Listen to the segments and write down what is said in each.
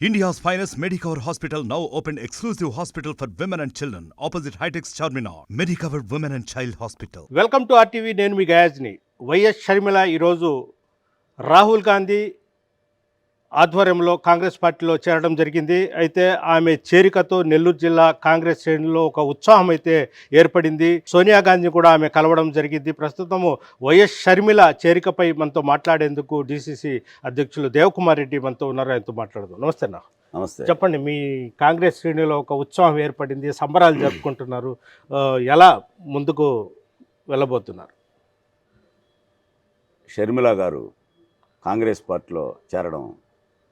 India's finest Medicover Hospital now opened exclusive hospital for women and children opposite Hightex Charminar. Medicover Women and Child Hospital. Welcome to RTV. నేను మీ గయాజ్ని. YS Sharmila ఈరోజు రాహుల్ గాంధీ ఆధ్వర్యంలో కాంగ్రెస్ పార్టీలో చేరడం జరిగింది. అయితే ఆమె చేరికతో నెల్లూరు జిల్లా కాంగ్రెస్ శ్రేణుల్లో ఒక ఉత్సాహం అయితే ఏర్పడింది. సోనియా గాంధీ కూడా ఆమె కలవడం జరిగింది. ప్రస్తుతము వైఎస్ షర్మిల చేరికపై మనతో మాట్లాడేందుకు డీసీసీ అధ్యక్షులు దేవకుమార్ రెడ్డి మనతో ఉన్నారు. ఆయనతో మాట్లాడదాం. నమస్తే అన్న. నమస్తే. చెప్పండి, మీ కాంగ్రెస్ శ్రేణులో ఒక ఉత్సాహం ఏర్పడింది, సంబరాలు జరుపుకుంటున్నారు, ఎలా ముందుకు వెళ్ళబోతున్నారు? షర్మిల గారు కాంగ్రెస్ పార్టీలో చేరడం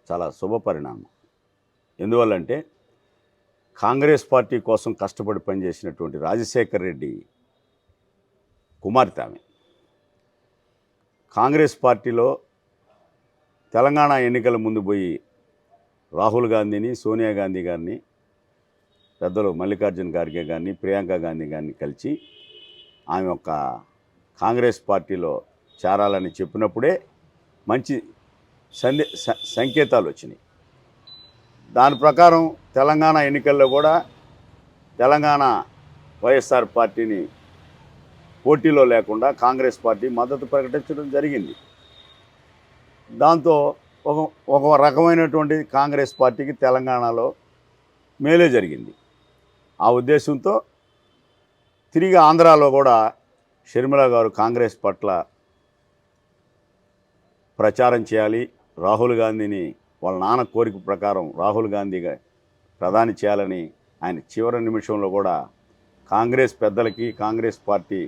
చాలా శుభ పరిణామం. ఎందువల్లంటే కాంగ్రెస్ పార్టీ కోసం కష్టపడి పనిచేసినటువంటి రాజశేఖర్ రెడ్డి కుమార్తె ఆమె. కాంగ్రెస్ పార్టీలో తెలంగాణ ఎన్నికల ముందు పోయి రాహుల్ గాంధీని, సోనియా గాంధీ గారిని, పెద్దలు మల్లికార్జున ఖార్గే గారిని, ప్రియాంక గాంధీ గారిని కలిసి ఆమె ఒక కాంగ్రెస్ పార్టీలో చేరాలని చెప్పినప్పుడే మంచి సంకేతాలు వచ్చినాయి. దాని ప్రకారం తెలంగాణ ఎన్నికల్లో కూడా తెలంగాణ వైఎస్ఆర్ పార్టీని పోటీలో లేకుండా కాంగ్రెస్ పార్టీ మద్దతు ప్రకటించడం జరిగింది. దాంతో ఒక రకమైనటువంటి కాంగ్రెస్ పార్టీకి తెలంగాణలో మేలే జరిగింది. ఆ ఉద్దేశంతో తిరిగి ఆంధ్రాలో కూడా షర్మిల గారు కాంగ్రెస్ పట్ల ప్రచారం చేయాలి, రాహుల్ గాంధీని వాళ్ళ నాన్న కోరిక ప్రకారం రాహుల్ గాంధీగా ప్రధాని చేయాలని ఆయన చివరి నిమిషంలో కూడా కాంగ్రెస్ పెద్దలకి, కాంగ్రెస్ పార్టీ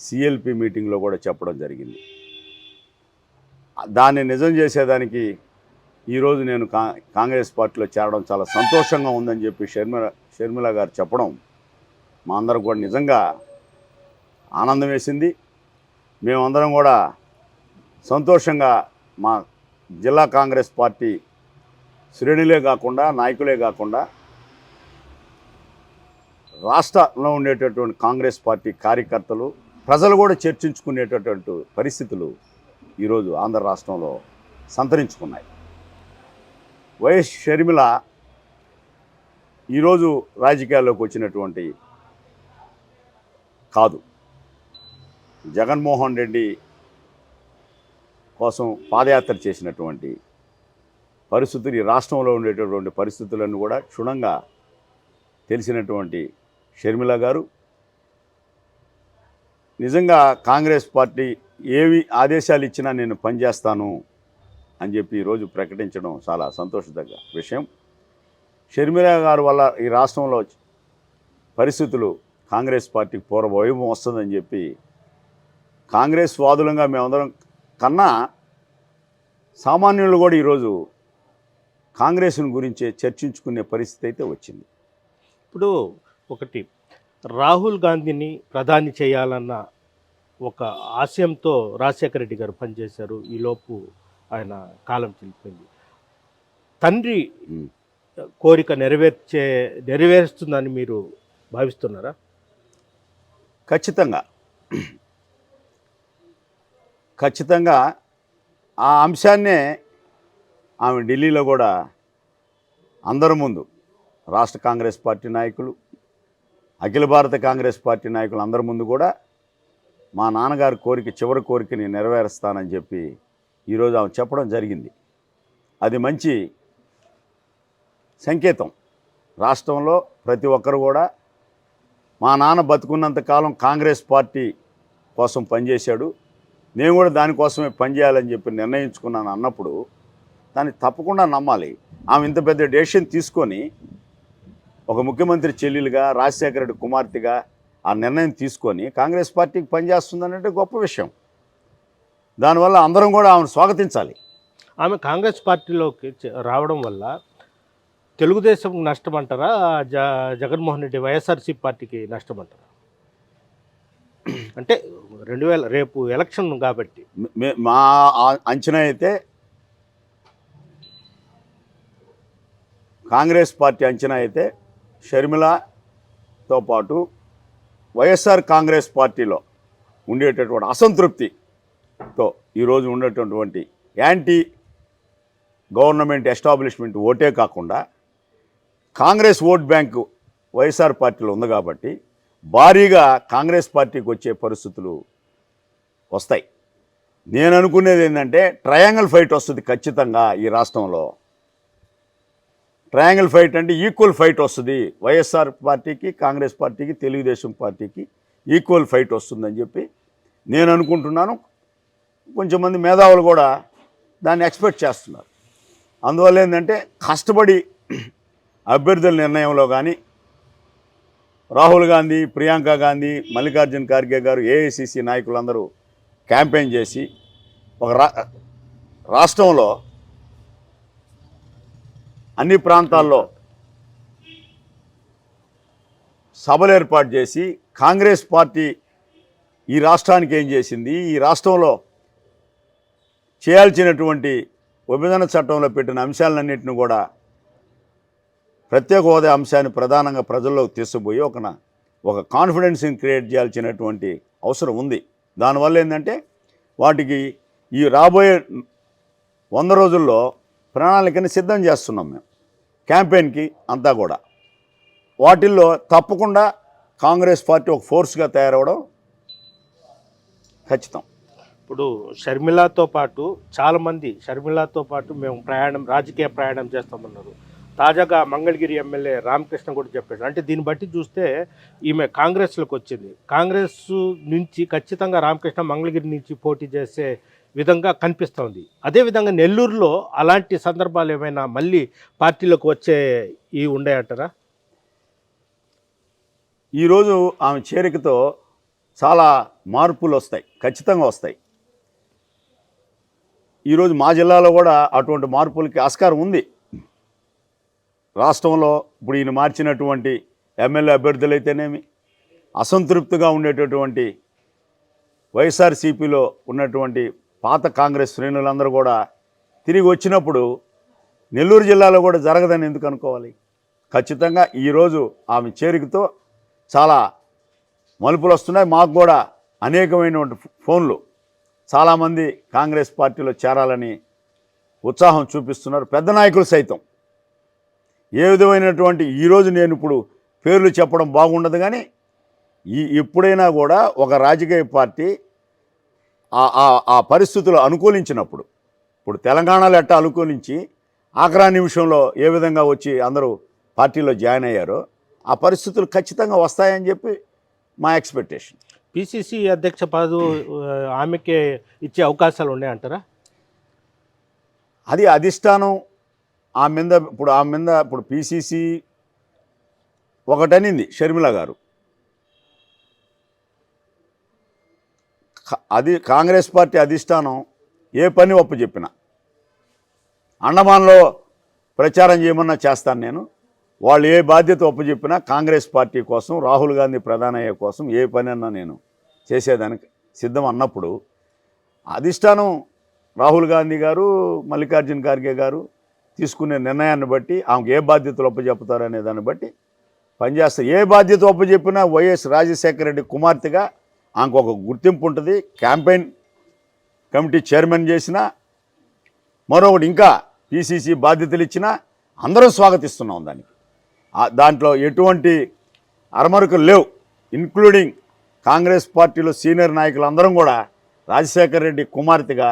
సిఎల్పి మీటింగ్లో కూడా చెప్పడం జరిగింది. దాన్ని నిజం చేసేదానికి ఈరోజు నేను కాంగ్రెస్ పార్టీలో చేరడం చాలా సంతోషంగా ఉందని చెప్పి షర్మిల గారు చెప్పడం మా అందరం కూడా నిజంగా ఆనందం వేసింది. మేమందరం కూడా సంతోషంగా మా జిల్లా కాంగ్రెస్ పార్టీ శ్రేణులే కాకుండా, నాయకులే కాకుండా రాష్ట్రంలో ఉండేటటువంటి కాంగ్రెస్ పార్టీ కార్యకర్తలు, ప్రజలు కూడా చర్చించుకునేటటువంటి పరిస్థితులు ఈరోజు ఆంధ్ర రాష్ట్రంలో సంతరించుకున్నాయి. వైఎస్ షర్మిల ఈరోజు రాజకీయాల్లోకి వచ్చినటువంటి కాదు, జగన్మోహన్ రెడ్డి కోసం పాదయాత్ర చేసినటువంటి పరిస్థితులు, ఈ రాష్ట్రంలో ఉండేటటువంటి పరిస్థితులను కూడా క్షుణ్ణంగా తెలిసినటువంటి షర్మిల గారు నిజంగా కాంగ్రెస్ పార్టీ ఏవి ఆదేశాలు ఇచ్చినా నేను పనిచేస్తాను అని చెప్పి ఈరోజు ప్రకటించడం చాలా సంతోషదగ్గ విషయం. షర్మిల గారు వల్ల ఈ రాష్ట్రంలో పరిస్థితులు కాంగ్రెస్ పార్టీకి పూర్వ వైభవం వస్తుందని చెప్పి కాంగ్రెస్ వాదులంగా మేమందరం కన్నా సామాన్యులు కూడా ఈరోజు కాంగ్రెస్ను గురించే చర్చించుకునే పరిస్థితి అయితే వచ్చింది. ఇప్పుడు ఒకటి, రాహుల్ గాంధీని ప్రధాని చేయాలన్న ఒక ఆశయంతో రాజశేఖర రెడ్డి గారు పనిచేశారు. ఈలోపు ఆయన కాలం చెల్లిపోయింది. తండ్రి కోరిక నెరవేరుస్తుందని మీరు భావిస్తున్నారా? ఖచ్చితంగా ఆ అంశాన్నే ఆమె ఢిల్లీలో కూడా అందరి ముందు రాష్ట్ర కాంగ్రెస్ పార్టీ నాయకులు, అఖిల భారత కాంగ్రెస్ పార్టీ నాయకులు అందరి ముందు కూడా మా నాన్నగారి కోరిక, చివరి కోరికని నెరవేరుస్తానని చెప్పి ఈరోజు ఆమె చెప్పడం జరిగింది. అది మంచి సంకేతం. రాష్ట్రంలో ప్రతి ఒక్కరు కూడా మా నాన్న బతుకున్నంత కాలం కాంగ్రెస్ పార్టీ కోసం పనిచేశాడు, నేను కూడా దానికోసమే పనిచేయాలని చెప్పి నిర్ణయించుకున్నాను అన్నప్పుడు దాన్ని తప్పకుండా నమ్మాలి. ఆమె ఇంత పెద్ద డెసిషన్ తీసుకొని ఒక ముఖ్యమంత్రి చెల్లెలుగా, రాజశేఖర రెడ్డి కుమార్తెగా ఆ నిర్ణయం తీసుకొని కాంగ్రెస్ పార్టీకి పనిచేస్తుందనంటే గొప్ప విషయం. దానివల్ల అందరం కూడా ఆమెను స్వాగతించాలి. ఆమె కాంగ్రెస్ పార్టీలోకి రావడం వల్ల తెలుగుదేశం నష్టమంటారా, జగన్మోహన్ రెడ్డి వైఎస్ఆర్సీ పార్టీకి నష్టమంటారా? అంటే రేపు ఎలక్షన్ కాబట్టి మా అంచనా అయితే కాంగ్రెస్ పార్టీ అంచనా అయితే షర్మిలతో పాటు వైఎస్ఆర్ కాంగ్రెస్ పార్టీలో ఉండేటటువంటి అసంతృప్తితో ఈరోజు ఉండేటటువంటి యాంటీ గవర్నమెంట్ ఎస్టాబ్లిష్మెంట్ ఓటే కాకుండా కాంగ్రెస్ ఓట్ బ్యాంకు వైఎస్ఆర్ పార్టీలో ఉంది కాబట్టి భారీగా కాంగ్రెస్ పార్టీకి వచ్చే పరిస్థితులు వస్తాయి. నేను అనుకునేది ఏంటంటే ట్రయాంగిల్ ఫైట్ వస్తుంది ఖచ్చితంగా ఈ రాష్ట్రంలో. ట్రయాంగిల్ ఫైట్ అంటే ఈక్వల్ ఫైట్ వస్తుంది. వైఎస్ఆర్ పార్టీకి, కాంగ్రెస్ పార్టీకి, తెలుగుదేశం పార్టీకి ఈక్వల్ ఫైట్ వస్తుందని చెప్పి నేను అనుకుంటున్నాను. కొంచెం మంది మేధావులు కూడా దాన్ని ఎక్స్పెక్ట్ చేస్తున్నారు. అందువల్ల ఏంటంటే కష్టపడి అభ్యర్థుల నిర్ణయంలో కానీ రాహుల్ గాంధీ, ప్రియాంక గాంధీ, మల్లికార్జున్ ఖార్గే గారు, ఏఐసిసి నాయకులందరూ క్యాంపెయిన్ చేసి ఒక రాష్ట్రంలో అన్ని ప్రాంతాల్లో సభలు ఏర్పాటు చేసి కాంగ్రెస్ పార్టీ ఈ రాష్ట్రానికి ఏం చేసింది, ఈ రాష్ట్రంలో చేయాల్సినటువంటి విభజన చట్టంలో పెట్టిన అంశాలన్నింటినీ కూడా ప్రత్యేక హోదా అంశాన్ని ప్రధానంగా ప్రజల్లోకి తీసుకుపోయి ఒక కాన్ఫిడెన్స్ని క్రియేట్ చేయాల్సినటువంటి అవసరం ఉంది. దానివల్ల ఏంటంటే వాటికి ఈ రాబోయే 100 రోజుల్లో ప్రణాళికని సిద్ధం చేస్తున్నాం మేము క్యాంపెయిన్కి అంతా కూడా. వాటిల్లో తప్పకుండా కాంగ్రెస్ పార్టీ ఒక ఫోర్స్గా తయారవడం ఖచ్చితం. ఇప్పుడు షర్మిలతో పాటు చాలామంది షర్మిలతో పాటు మేము రాజకీయ ప్రయాణం చేస్తామన్నారు. తాజాగా మంగళగిరి ఎమ్మెల్యే రామకృష్ణ కూడా చెప్పాడు. అంటే దీన్ని బట్టి చూస్తే ఈమె కాంగ్రెస్లోకి వచ్చింది. కాంగ్రెస్ నుంచి ఖచ్చితంగా రామకృష్ణ మంగళగిరి నుంచి పోటీ చేసే విధంగా కనిపిస్తోంది. అదేవిధంగా నెల్లూరులో అలాంటి సందర్భాలు ఏమైనా మళ్ళీ పార్టీలోకి వచ్చే ఉన్నాయంటారా? ఈరోజు ఆమె చేరికతో చాలా మార్పులు వస్తాయి, ఖచ్చితంగా వస్తాయి. ఈరోజు మా జిల్లాలో కూడా అటువంటి మార్పులకి ఆస్కారం ఉంది. రాష్ట్రంలో ఇప్పుడు ఈయన మార్చినటువంటి ఎమ్మెల్యే అభ్యర్థులైతేనేమి, అసంతృప్తిగా ఉండేటటువంటి వైఎస్ఆర్సీపీలో ఉన్నటువంటి పాత కాంగ్రెస్ శ్రేణులందరూ కూడా తిరిగి వచ్చినప్పుడు నెల్లూరు జిల్లాలో కూడా జరగదని ఎందుకు అనుకోవాలి? ఖచ్చితంగా ఈరోజు ఆమె చేరికతో చాలా మలుపులు వస్తున్నాయి. మాకు కూడా అనేకమైనటువంటి ఫోన్లు చాలామంది కాంగ్రెస్ పార్టీలో చేరాలని ఉత్సాహం చూపిస్తున్నారు. పెద్ద నాయకులు సైతం. ఏ విధమైనటువంటి ఈరోజు నేను ఇప్పుడు పేర్లు చెప్పడం బాగుండదు, కానీ ఎప్పుడైనా కూడా ఒక రాజకీయ పార్టీ ఆ పరిస్థితులు అనుకూలించినప్పుడు, ఇప్పుడు తెలంగాణలో ఎట్టా అనుకూలించి ఆఖరా నిమిషంలో ఏ విధంగా వచ్చి అందరూ పార్టీలో జాయిన్ అయ్యారో ఆ పరిస్థితులు ఖచ్చితంగా వస్తాయని చెప్పి మా ఎక్స్పెక్టేషన్. పిసిసి అధ్యక్ష పదవి ఆమెకే ఇచ్చే అవకాశాలు ఉన్నాయంటారా? అది అధిష్టానం ఆమె మీద ఇప్పుడు పిసిసి ఒకటనింది షర్మిల గారు. అది కాంగ్రెస్ పార్టీ అధిష్టానం ఏ పని ఒప్పచెప్పినా, అండమాన్లో ప్రచారం చేయమన్నా చేస్తాను నేను. వాళ్ళు ఏ బాధ్యత ఒప్పచెప్పినా కాంగ్రెస్ పార్టీ కోసం, రాహుల్ గాంధీ ప్రధానయ్యే కోసం ఏ పని అన్నా నేను చేసేదానికి సిద్ధం అన్నప్పుడు అధిష్టానం రాహుల్ గాంధీ గారు, మల్లికార్జున్ ఖార్గే గారు తీసుకునే నిర్ణయాన్ని బట్టి ఆమెకు ఏ బాధ్యతలు ఒప్పచెప్తారు అనే దాన్ని బట్టి పనిచేస్తారు. ఏ బాధ్యత ఒప్పచెప్పినా వైఎస్ రాజశేఖర రెడ్డి కుమార్తెగా ఆమెకు ఒక గుర్తింపు ఉంటుంది. క్యాంపెయిన్ కమిటీ చైర్మన్ చేసినా, మరొకటి ఇంకా పిసిసి బాధ్యతలు ఇచ్చినా అందరం స్వాగతిస్తున్నాం దానికి. దాంట్లో ఎటువంటి అరమరుకలు లేవు. ఇంక్లూడింగ్ కాంగ్రెస్ పార్టీలో సీనియర్ నాయకులు అందరం కూడా రాజశేఖర రెడ్డి కుమార్తెగా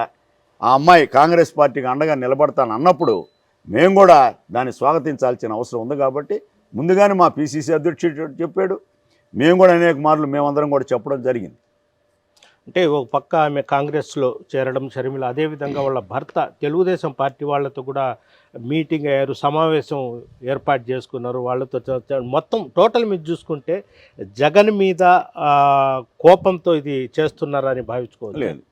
ఆ అమ్మాయి కాంగ్రెస్ పార్టీకి అండగా నిలబడతాను అన్నప్పుడు మేము కూడా దాన్ని స్వాగతించాల్సిన అవసరం ఉంది. కాబట్టి ముందుగానే మా పిసిసి అధ్యక్షుడు చెప్పాడు, మేము కూడా అనేక మార్లు మేమందరం కూడా చెప్పడం జరిగింది. అంటే ఒక పక్క ఆమె కాంగ్రెస్లో చేరడం షర్మిల, అదేవిధంగా వాళ్ళ భర్త తెలుగుదేశం పార్టీ వాళ్ళతో కూడా మీటింగ్ అయ్యారు, సమావేశం ఏర్పాటు చేసుకున్నారు వాళ్ళతో. మొత్తం టోటల్ మీద చూసుకుంటే జగన్ మీద కోపంతో ఇది చేస్తున్నారని భావించుకోవాలి. లేదు,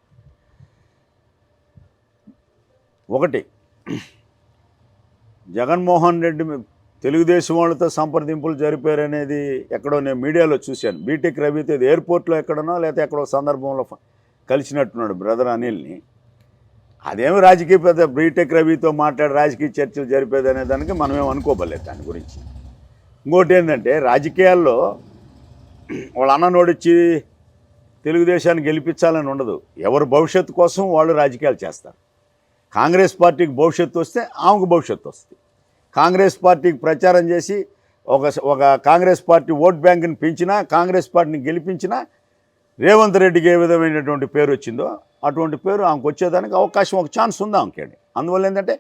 ఒకటి జగన్మోహన్ రెడ్డి తెలుగుదేశం వాళ్ళతో సంప్రదింపులు జరిపారనేది ఎక్కడో నేను మీడియాలో చూశాను. బీటెక్ రవితో ఎయిర్పోర్ట్లో ఎక్కడనో లేకపోతే ఎక్కడో సందర్భంలో కలిసినట్టున్నాడు బ్రదర్ అనిల్ని. అదేమి రాజకీయ పెద్ద బీటెక్ రవితో మాట్లాడి రాజకీయ చర్చలు జరిపేది అనే దానికి మనమేం అనుకోబలేదు దాని గురించి. ఇంకోటి ఏంటంటే రాజకీయాల్లో వాళ్ళ అన్న నోడిచ్చి తెలుగుదేశాన్ని గెలిపించాలని ఉండదు. ఎవరి భవిష్యత్తు కోసం వాళ్ళు రాజకీయాలు చేస్తారు. కాంగ్రెస్ పార్టీకి భవిష్యత్తు వస్తే ఆమెకు భవిష్యత్తు వస్తుంది. కాంగ్రెస్ పార్టీకి ప్రచారం చేసి ఒక కాంగ్రెస్ పార్టీ ఓట్ బ్యాంకుని పెంచినా, కాంగ్రెస్ పార్టీని గెలిపించినా రేవంత్ రెడ్డికి ఏ విధమైనటువంటి పేరు వచ్చిందో అటువంటి పేరు ఆమెకు వచ్చేదానికి అవకాశం, ఒక ఛాన్స్ ఉంది ఆమెకండి. అందువల్ల ఏంటంటే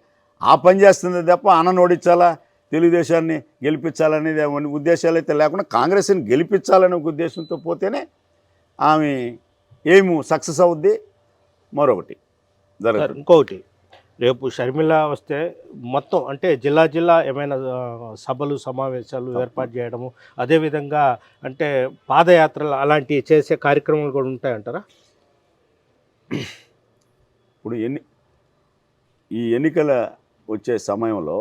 ఆ పని చేస్తుంది తప్ప అన్నను ఓడించాలా, తెలుగుదేశాన్ని గెలిపించాలనేది ఉద్దేశాలు అయితే లేకుండా కాంగ్రెస్ని గెలిపించాలనే ఒక ఉద్దేశంతో పోతేనే ఆమె ఏమి సక్సెస్ అవుద్ది. మరొకటి జరగదు. ఇంకొకటి, రేపు షర్మిల వస్తే మొత్తం అంటే జిల్లా ఏమైనా సభలు సమావేశాలు ఏర్పాటు చేయడము, అదేవిధంగా అంటే పాదయాత్రలు అలాంటివి చేసే కార్యక్రమాలు కూడా ఉంటాయంటారా? ఇప్పుడు ఈ ఎన్నికల వచ్చే సమయంలో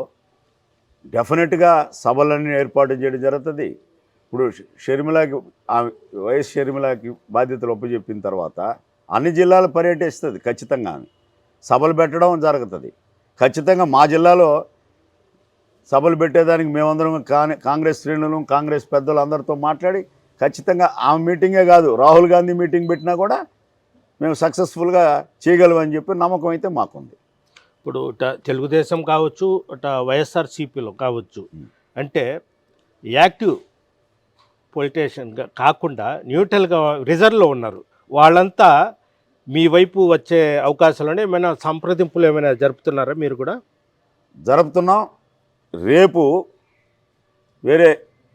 డెఫినెట్గా సభలన్నీ ఏర్పాటు చేయడం జరుగుతుంది. ఇప్పుడు షర్మిలకి వైఎస్ షర్మిలకి బాధ్యతలు ఒప్పచెప్పిన తర్వాత అన్ని జిల్లాలు పర్యటిస్తుంది ఖచ్చితంగా. ఆమె సభలు పెట్టడం జరుగుతుంది ఖచ్చితంగా. మా జిల్లాలో సభలు పెట్టేదానికి మేమందరం కాంగ్రెస్ శ్రేణులు, కాంగ్రెస్ పెద్దలు అందరితో మాట్లాడి ఖచ్చితంగా ఆమె మీటింగే కాదు, రాహుల్ గాంధీ మీటింగ్ పెట్టినా కూడా మేము సక్సెస్ఫుల్గా చేయగలమని చెప్పి నమ్మకం అయితే మాకుంది. ఇప్పుడు తెలుగుదేశం కావచ్చు, వైఎస్ఆర్సీపీలో కావచ్చు, అంటే యాక్టివ్ పొలిటీషియన్గా కాకుండా న్యూట్రల్గా రిజర్వ్లో ఉన్నారు, వాళ్ళంతా మీ వైపు వచ్చే అవకాశాలు ఏమైనా సంప్రదింపులు ఏమైనా జరుపుతున్నారా? మీరు కూడా జరుపుతున్నాం. రేపు వేరే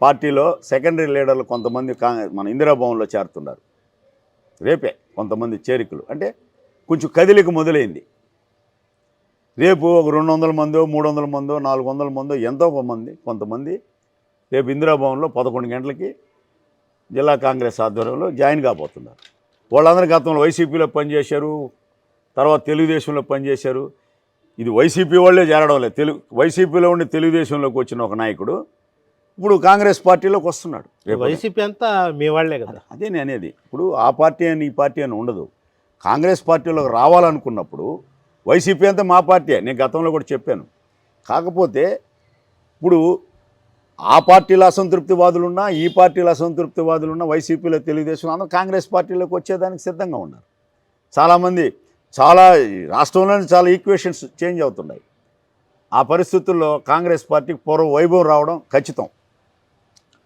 పార్టీలో సెకండరీ లీడర్లు కొంతమంది మన ఇందిరాభవన్లో చేరుతున్నారు. రేపే కొంతమంది చేరికలు, అంటే కొంచెం కదిలిక మొదలైంది. రేపు ఒక 200 మందో 300 మందో 400 మందో ఎంతో కొంతమంది రేపు ఇందిరాభవన్లో 11 గంటలకి జిల్లా కాంగ్రెస్ ఆధ్వర్యంలో జాయిన్ కాబోతున్నారు. వాళ్ళందరూ గతంలో వైసీపీలో పనిచేశారు, తర్వాత తెలుగుదేశంలో పనిచేశారు. ఇది వైసీపీ వాళ్ళే చేరడం లేదు. వైసీపీలో ఉండి తెలుగుదేశంలోకి వచ్చిన ఒక నాయకుడు ఇప్పుడు కాంగ్రెస్ పార్టీలోకి వస్తున్నాడు. వైసీపీ అంతా మీ వాళ్ళే కదా. అదే నేను అనేది. ఇప్పుడు ఆ పార్టీ అని ఈ పార్టీ అని ఉండదు. కాంగ్రెస్ పార్టీలోకి రావాలనుకున్నప్పుడు వైసీపీ అంతా మా పార్టీ, నేను గతంలో కూడా చెప్పాను. కాకపోతే ఇప్పుడు ఆ పార్టీలో అసంతృప్తివాదులున్నా, ఈ పార్టీలో అసంతృప్తివాదులున్నా, వైసీపీలో తెలుగుదేశం అందరూ కాంగ్రెస్ పార్టీలోకి వచ్చేదానికి సిద్ధంగా ఉన్నారు. చాలామంది రాష్ట్రంలోనే చాలా ఈక్వేషన్స్ చేంజ్ అవుతున్నాయి. ఆ పరిస్థితుల్లో కాంగ్రెస్ పార్టీకి పూర్వ వైభవం రావడం ఖచ్చితం.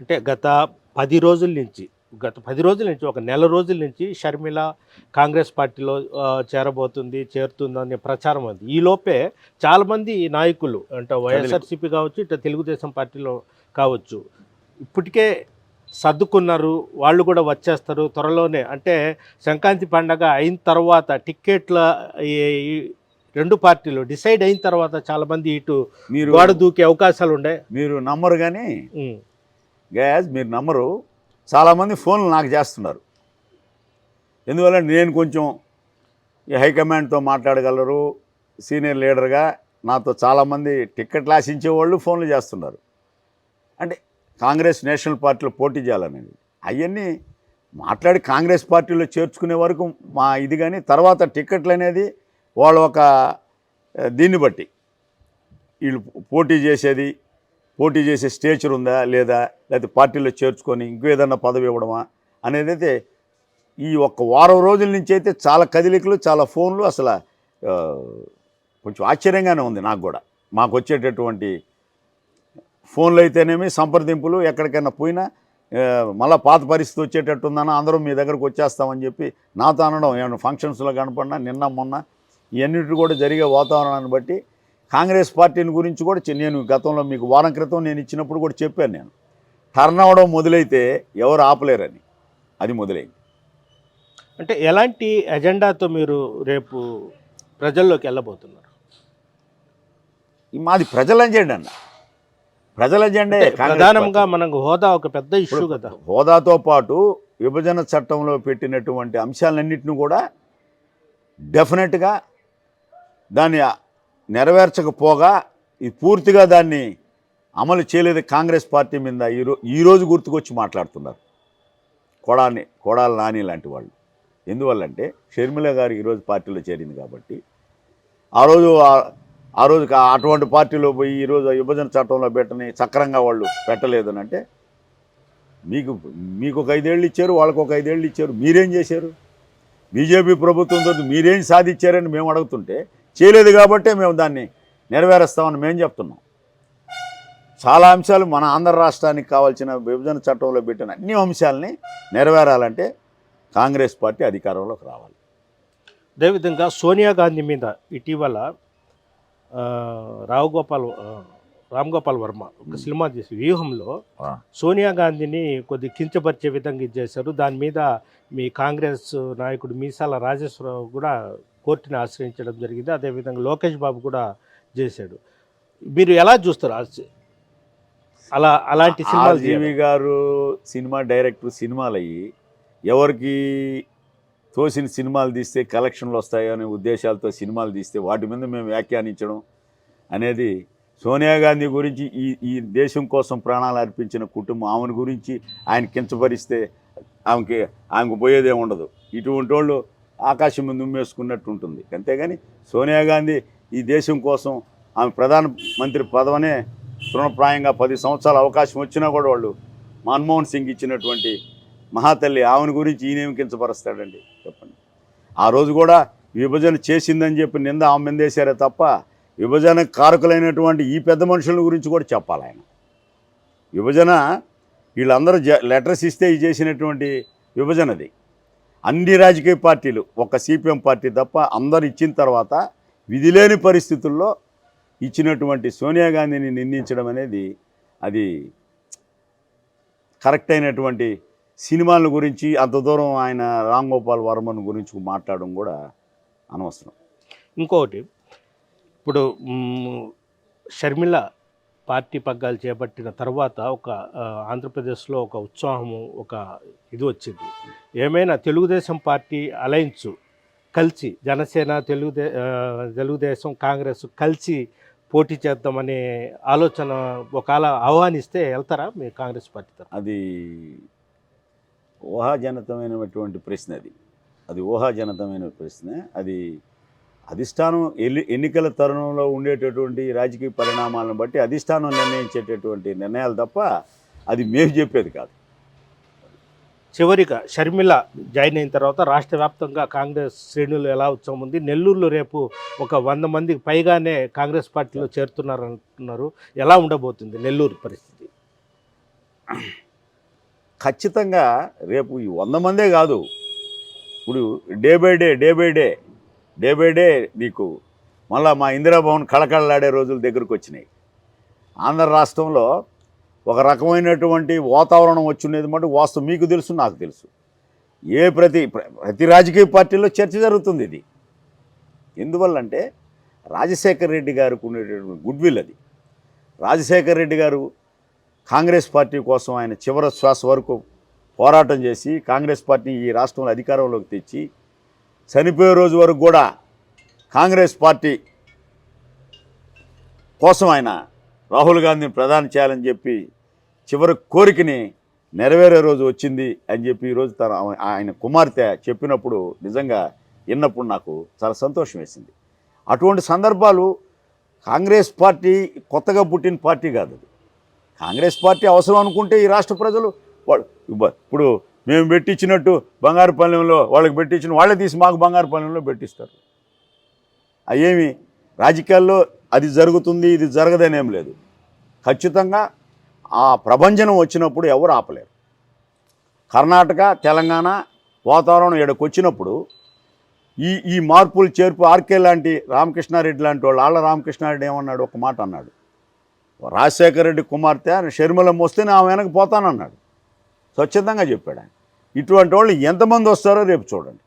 అంటే గత 10 రోజుల నుంచి ఒక నెల రోజుల నుంచి షర్మిల కాంగ్రెస్ పార్టీలో చేరుతుందనే ప్రచారం ఉంది. ఈ లోపే చాలామంది నాయకులు అంటే వైఎస్ఆర్సీపీ కావచ్చు, ఇట్లా తెలుగుదేశం పార్టీలో కావచ్చు, ఇప్పటికే సర్దుకున్నారు, వాళ్ళు కూడా వచ్చేస్తారు త్వరలోనే. అంటే సంక్రాంతి పండగ అయిన తర్వాత టిక్కెట్ల రెండు పార్టీలు డిసైడ్ అయిన తర్వాత చాలామంది ఇటు గోడ దూకే అవకాశాలు ఉండే. మీరు నమ్మరు కానీ మీరు నమ్మరు, చాలామంది ఫోన్లు నాకు చేస్తున్నారు. ఎందువల్ల నేను కొంచెం ఈ హైకమాండ్తో మాట్లాడగలరు, సీనియర్ లీడర్గా నాతో చాలామంది టిక్కెట్లు ఆశించేవాళ్ళు ఫోన్లు చేస్తున్నారు. అంటే కాంగ్రెస్ నేషనల్ పార్టీలో పోటీ చేయాలనేది అవన్నీ మాట్లాడి కాంగ్రెస్ పార్టీలో చేర్చుకునే వరకు మా ఇది. కానీ తర్వాత టిక్కెట్లు అనేది వాళ్ళు ఒక దీన్ని బట్టి వీళ్ళు పోటీ చేసే స్టేచర్ ఉందా లేదా, లేకపోతే పార్టీలో చేర్చుకొని ఇంకో ఏదన్నా పదవి ఇవ్వడమా అనేది అయితే ఈ ఒక్క వారం రోజుల నుంచి అయితే చాలా కదిలికలు, చాలా ఫోన్లు. అసలు కొంచెం ఆశ్చర్యంగానే ఉంది నాకు కూడా. మాకు వచ్చేటటువంటి ఫోన్లు అయితేనేమి, సంప్రదింపులు, ఎక్కడికైనా పోయినా మళ్ళీ పాత పరిస్థితి వచ్చేటట్టు ఉందన్నా అందరూ మీ దగ్గరకు వచ్చేస్తామని చెప్పి నాతో అనడం. ఏమన్నా ఫంక్షన్స్లో కనపడినా నిన్న మొన్న ఇవన్నిటి కూడా జరిగే వాతావరణాన్ని బట్టి కాంగ్రెస్ పార్టీని గురించి కూడా నేను గతంలో మీకు వారం క్రితం నేను ఇచ్చినప్పుడు కూడా చెప్పాను. నేను టర్న్ అవ్వడం మొదలైతే ఎవరు ఆపలేరని, అది మొదలైంది. అంటే ఎలాంటి ఎజెండాతో మీరు రేపు ప్రజల్లోకి వెళ్ళబోతున్నారు? మాది ప్రజల ఎజెండా అన్న. ప్రజల ఎజెండే ప్రధానంగా మనకు హోదా ఒక పెద్ద ఇష్యూ కదా. హోదాతో పాటు విభజన చట్టంలో పెట్టినటువంటి అంశాలన్నింటినీ కూడా డెఫినెట్గా దాన్ని నెరవేర్చకపోగా ఈ పూర్తిగా దాన్ని అమలు చేయలేదు కాంగ్రెస్ పార్టీ మీద ఈరోజు గుర్తుకొచ్చి మాట్లాడుతున్నారు కొడాలి నాని లాంటి వాళ్ళు. ఎందువల్లంటే షర్మిల గారు ఈరోజు పార్టీలో చేరింది కాబట్టి ఆ రోజు అటువంటి పార్టీలో పోయి ఈరోజు విభజన చట్టంలో పెట్టని సక్రంగా వాళ్ళు పెట్టలేదు అని అంటే మీకు ఒక 5 ఏళ్ళు ఇచ్చారు, వాళ్ళకు ఒక 5 ఏళ్ళు ఇచ్చారు. మీరేం చేశారు? బీజేపీ ప్రభుత్వంతో మీరేం సాధించారని మేము అడుగుతుంటే చేయలేదు కాబట్టే మేము దాన్ని నెరవేరుస్తామని మేము చెప్తున్నాం. చాలా అంశాలు మన ఆంధ్ర రాష్ట్రానికి కావాల్సిన విభజన చట్టంలో పెట్టిన అన్ని అంశాలని నెరవేరాలంటే కాంగ్రెస్ పార్టీ అధికారంలోకి రావాలి. అదేవిధంగా సోనియా గాంధీ మీద ఇటీవల రామ్ గోపాల్ వర్మ ఒక సినిమా చేసి వ్యూహంలో సోనియా గాంధీని కొద్ది కించపరిచే విధంగా ఇది చేశారు. దాని మీద మీ కాంగ్రెస్ నాయకుడు మీసాల రాజేశ్వరరావు కూడా కోర్టుని ఆశ్రయించడం జరిగింది. అదేవిధంగా లోకేష్ బాబు కూడా చేశాడు. మీరు ఎలా చూస్తారు అలాంటి సినిమాలు? జీవి గారు సినిమా డైరెక్టర్, సినిమాలు అయ్యి ఎవరికి తోసిన సినిమాలు తీస్తే కలెక్షన్లు వస్తాయో అనే ఉద్దేశాలతో సినిమాలు తీస్తే వాటి మీద మేము వ్యాఖ్యానించడం అనేది, సోనియా గాంధీ గురించి ఈ దేశం కోసం ప్రాణాలు అర్పించిన కుటుంబం ఆమెను గురించి ఆయన కించపరిస్తే ఆమెకు పోయేదే ఉండదు. ఇటువంటి వాళ్ళు ఆకాశం మీద ఉమ్మేసుకున్నట్టు ఉంటుంది. అంతేగాని సోనియా గాంధీ ఈ దేశం కోసం ఆమె ప్రధానమంత్రి పదవనే తృణప్రాయంగా 10 సంవత్సరాల అవకాశం వచ్చినా కూడా వాళ్ళు మన్మోహన్ సింగ్ ఇచ్చినటువంటి మహాతల్లి ఆమెను గురించి ఈయనేమి కించపరుస్తాడండి చెప్పండి. ఆ రోజు కూడా విభజన చేసిందని చెప్పి నింద ఆమె మీద వేశారే తప్ప విభజన కారకులైనటువంటి ఈ పెద్ద మనుషుల గురించి కూడా చెప్పాలి ఆయన. విభజన వీళ్ళందరూ లెటర్స్ ఇస్తే ఇది చేసినటువంటి విభజనది. అన్ని రాజకీయ పార్టీలు ఒక సిపిఎం పార్టీ తప్ప అందరు ఇచ్చిన తర్వాత విధిలేని పరిస్థితుల్లో ఇచ్చినటువంటి సోనియా గాంధీని నిందించడం అనేది అది కరెక్ట్ అయినటువంటి సినిమాల గురించి అంత దూరం ఆయన రామ్ గోపాల్ వర్మన్ గురించి మాట్లాడడం కూడా అనవసరం. ఇంకొకటి, ఇప్పుడు షర్మిల పార్టీ పగ్గాలు చేపట్టిన తర్వాత ఒక ఆంధ్రప్రదేశ్లో ఒక ఉత్సాహము, ఒక ఇది వచ్చింది. ఏమైనా తెలుగుదేశం పార్టీ అలయన్స్ కలిసి జనసేన, తెలుగుదేశం, కాంగ్రెస్ కలిసి పోటీ చేద్దామనే ఆలోచన ఒకవేళ ఆహ్వానిస్తే వెళ్తారా మీరు కాంగ్రెస్ పార్టీ తరఫున? అది ఊహాజనితమైనటువంటి ప్రశ్న. అది ఊహాజనితమైన ప్రశ్న. అది అధిష్టానం ఎన్నికల తరుణంలో ఉండేటటువంటి రాజకీయ పరిణామాలను బట్టి అధిష్టానం నిర్ణయించేటటువంటి నిర్ణయాలు తప్ప అది మేము చెప్పేది కాదు. చివరిగా షర్మిల జాయిన్ అయిన తర్వాత రాష్ట్ర వ్యాప్తంగా కాంగ్రెస్ శ్రేణులు ఎలా ఉత్సవం ఉంది? నెల్లూరులో రేపు ఒక 100 మందికి పైగానే కాంగ్రెస్ పార్టీలో చేరుతున్నారంటున్నారు. ఎలా ఉండబోతుంది నెల్లూరు పరిస్థితి? ఖచ్చితంగా రేపు ఈ 100 మందే కాదు, ఇప్పుడు డే బై డే నీకు మళ్ళా మా ఇందిరాభవన్ కళకళలాడే రోజుల దగ్గరకు వచ్చినాయి. ఆంధ్ర రాష్ట్రంలో ఒక రకమైనటువంటి వాతావరణం వచ్చిండేది మాట వాస్తవం. మీకు తెలుసు, నాకు తెలుసు. ప్రతి రాజకీయ పార్టీలో చర్చ జరుగుతుంది. ఇది ఎందువల్లంటే రాజశేఖర్ రెడ్డి గారికి ఉండేటటువంటి గుడ్ విల్ అది. రాజశేఖర్ రెడ్డి గారు కాంగ్రెస్ పార్టీ కోసం ఆయన చివరి శ్వాస వరకు పోరాటం చేసి కాంగ్రెస్ పార్టీని ఈ రాష్ట్రంలో అధికారంలోకి తెచ్చి చనిపోయే రోజు వరకు కూడా కాంగ్రెస్ పార్టీ కోసం ఆయన రాహుల్ గాంధీని ప్రధాని చేయాలని చెప్పి చివరి కోరికని నెరవేరే రోజు వచ్చింది అని చెప్పి ఈరోజు ఆయన కుమార్తె చెప్పినప్పుడు నిజంగా విన్నప్పుడు నాకు చాలా సంతోషం వేసింది. అటువంటి సందర్భాలు కాంగ్రెస్ పార్టీ కొత్తగా పుట్టిన పార్టీ కాదు. అది కాంగ్రెస్ పార్టీ అవసరం అనుకుంటే ఈ రాష్ట్ర ప్రజలు ఇప్పుడు మేము పెట్టించినట్టు బంగారుపాలెంలో వాళ్ళకి పెట్టించిన వాళ్ళే తీసి మాకు బంగారుపాలెంలో పెట్టిస్తారు. అవేమి రాజకీయాల్లో అది జరుగుతుంది ఇది జరగదనేం లేదు. ఖచ్చితంగా ఆ ప్రభంజనం వచ్చినప్పుడు ఎవరు ఆపలేరు. కర్ణాటక, తెలంగాణ వాతావరణం ఇక్కడికి వచ్చినప్పుడు ఈ మార్పులు చేర్పు ఆర్కే లాంటి రామకృష్ణారెడ్డి లాంటి వాళ్ళు ఆళ్ళ రామకృష్ణారెడ్డి ఏమన్నాడు, ఒక మాట అన్నాడు, రాజశేఖర రెడ్డి కుమార్తె షర్మిలమ్మ వస్తే నా వెనక పోతానన్నాడు. స్వచ్ఛందంగా చెప్పాడు ఆయన. ఇటువంటి వాళ్ళు ఎంతమంది వస్తారో రేపు చూడండి.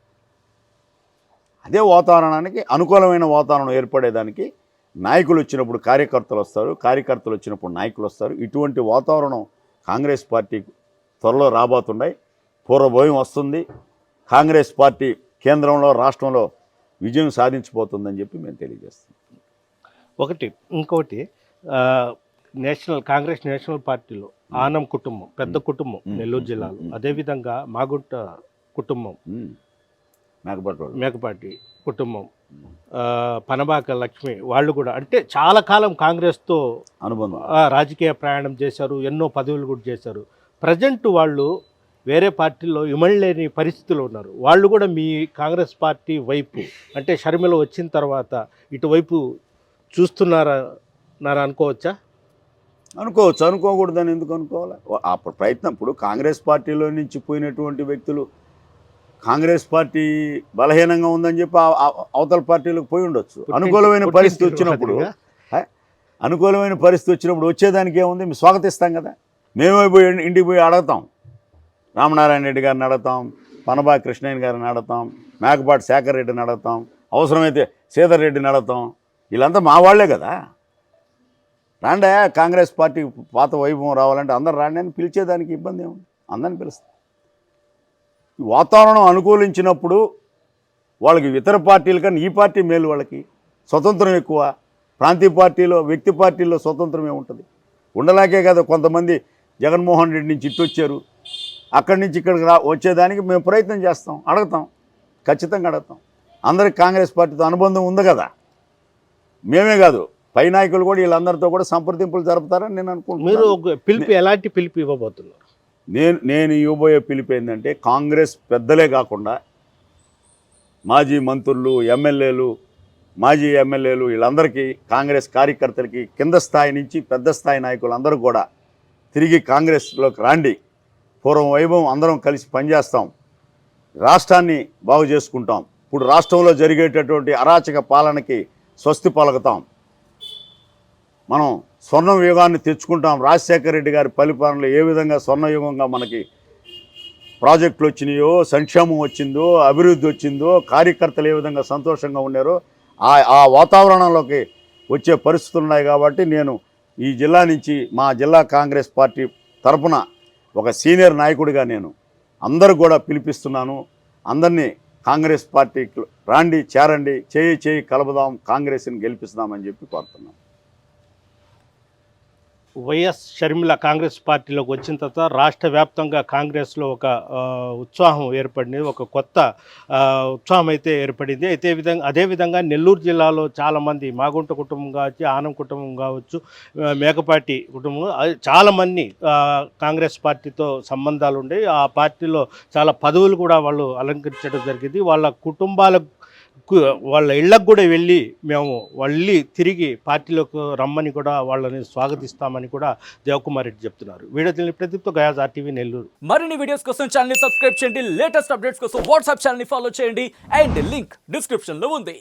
అదే వాతావరణానికి అనుకూలమైన వాతావరణం ఏర్పడేదానికి నాయకులు వచ్చినప్పుడు కార్యకర్తలు వస్తారు, కార్యకర్తలు వచ్చినప్పుడు నాయకులు వస్తారు. ఇటువంటి వాతావరణం కాంగ్రెస్ పార్టీ త్వరలో రాబోతున్నాయి. పూర్వభయం వస్తుంది. కాంగ్రెస్ పార్టీ కేంద్రంలో రాష్ట్రంలో విజయం సాధించిపోతుందని చెప్పి మేము తెలియజేస్తున్నాం. ఇంకోటి కాంగ్రెస్ నేషనల్ పార్టీలో ఆనం కుటుంబం పెద్ద కుటుంబం నెల్లూరు జిల్లాలో, అదేవిధంగా మాగుంట కుటుంబం, మేకపాటి కుటుంబం, పనబాక లక్ష్మి వాళ్ళు కూడా అంటే చాలా కాలం కాంగ్రెస్తో అనుబంధం, రాజకీయ ప్రయాణం చేశారు, ఎన్నో పదవులు కూడా చేశారు. ప్రజెంట్ వాళ్ళు వేరే పార్టీలో ఇమడలేని పరిస్థితులు ఉన్నారు. వాళ్ళు కూడా మీ కాంగ్రెస్ పార్టీ వైపు అంటే షర్మిల వచ్చిన తర్వాత ఇటువైపు చూస్తున్నారా అనుకోవచ్చా? అనుకోవచ్చు, అనుకోకూడదని ఎందుకు అనుకోవాలి? అప్పుడు ప్రయత్నం ఇప్పుడు కాంగ్రెస్ పార్టీలో నుంచి పోయినటువంటి వ్యక్తులు కాంగ్రెస్ పార్టీ బలహీనంగా ఉందని చెప్పి అవతల పార్టీలకు పోయి ఉండొచ్చు. అనుకూలమైన పరిస్థితి వచ్చినప్పుడు వచ్చేదానికి ఏముంది, మేము స్వాగతిస్తాం కదా. మేమే పోయి ఇంటికి పోయి అడుగుతాం, రామనారాయణ రెడ్డి గారిని అడుగుతాం, పనబా కృష్ణయ్య గారిని అడుగుతాం, మేకపాటి శేఖర్ రెడ్డిని అడుగుతాం, అవసరమైతే శ్రీధర్ రెడ్డిని అడుగుతాం. వీళ్ళంతా మా వాళ్లే కదా. రాండే కాంగ్రెస్ పార్టీ పాత వైభవం రావాలంటే అందరు రాండి అని పిలిచేదానికి ఇబ్బంది ఏముంది, అందరిని పిలుస్తాం. వాతావరణం అనుకూలించినప్పుడు వాళ్ళకి ఇతర పార్టీల కన్నా ఈ పార్టీ మేలు, వాళ్ళకి స్వతంత్రం ఎక్కువ. ప్రాంతీయ పార్టీలో వ్యక్తి పార్టీల్లో స్వతంత్రం ఏముంటుంది? ఉండలాకే కదా కొంతమంది జగన్మోహన్ రెడ్డి నుంచి ఇటు వచ్చారు, అక్కడి నుంచి ఇక్కడికి వచ్చేదానికి మేము ప్రయత్నం చేస్తాం, అడుగుతాం, ఖచ్చితంగా అడుగుతాం. అందరికి కాంగ్రెస్ పార్టీతో అనుబంధం ఉంది కదా. మేమే కాదు, పై నాయకులు కూడా వీళ్ళందరితో కూడా సంప్రదింపులు జరుపుతారని నేను అనుకుంటున్నాను. మీరు పిలుపు ఎలాంటి పిలుపు ఇవ్వబోతున్నారు? నేను ఇవ్వబోయే పిలుపు ఏంటంటే, కాంగ్రెస్ పెద్దలే కాకుండా మాజీ మంత్రులు, మాజీ ఎమ్మెల్యేలు వీళ్ళందరికీ, కాంగ్రెస్ కార్యకర్తలకి, కింద స్థాయి నుంచి పెద్ద స్థాయి నాయకులు అందరూ కూడా తిరిగి కాంగ్రెస్లోకి రాండి. పూర్వం వైభవం అందరం కలిసి పనిచేస్తాం, రాష్ట్రాన్ని బాగు చేసుకుంటాం. ఇప్పుడు రాష్ట్రంలో జరిగేటటువంటి అరాచక పాలనకి స్వస్తి పలుకుతాం. మనం స్వర్ణ యుగాన్ని తెచ్చుకుంటాం. రాజశేఖర రెడ్డి గారి పరిపాలనలో ఏ విధంగా స్వర్ణయుగంగా మనకి ప్రాజెక్టులు వచ్చినాయో, సంక్షేమం వచ్చిందో, అభివృద్ధి వచ్చిందో, కార్యకర్తలు ఏ విధంగా సంతోషంగా ఉన్నారో ఆ వాతావరణంలోకి వచ్చే పరిస్థితులు ఉన్నాయి. కాబట్టి నేను ఈ జిల్లా నుంచి, మా జిల్లా కాంగ్రెస్ పార్టీ తరఫున ఒక సీనియర్ నాయకుడిగా నేను అందరూ కూడా పిలిపిస్తున్నాను. అందరినీ కాంగ్రెస్ పార్టీకి రాండి, చేరండి, చేయి కలుపుదాం, కాంగ్రెస్ని గెలిపిస్తామని చెప్పి కోరుతున్నాం. వైఎస్ షర్మిల కాంగ్రెస్ పార్టీలోకి వచ్చిన తర్వాత రాష్ట్ర వ్యాప్తంగా కాంగ్రెస్లో ఒక ఉత్సాహం ఏర్పడింది, ఒక కొత్త ఉత్సాహం అయితే ఏర్పడింది. అదేవిధంగా నెల్లూరు జిల్లాలో చాలామంది మాగుంట కుటుంబం కావచ్చు, ఆనం కుటుంబం కావచ్చు, మేకపాటి కుటుంబం, చాలామంది కాంగ్రెస్ పార్టీతో సంబంధాలు ఉండేవి. ఆ పార్టీలో చాలా పదవులు కూడా వాళ్ళు అలంకరించడం జరిగింది. వాళ్ళ కుటుంబాలకు, వాళ్ళ ఇళ్ళకు కూడా వెళ్ళి మేము మళ్ళీ తిరిగి పార్టీలోకి రమ్మని కూడా వాళ్ళని స్వాగతిస్తామని కూడా దేవకుమార్ రెడ్డి చెప్తున్నారు. వీడియో ప్రదీప్తో గయాజ్ RTV నెల్లూరు. మరిన్ని వీడియోస్ కోసం ఛానల్ ని సబ్స్క్రైబ్ చేయండి, లేటెస్ట్ అప్డేట్స్ కోసం వాట్సాప్ ఛానల్ ని ఫాలో చేయండి, అండ్ లింక్ డిస్క్రిప్షన్ లో ఉంది.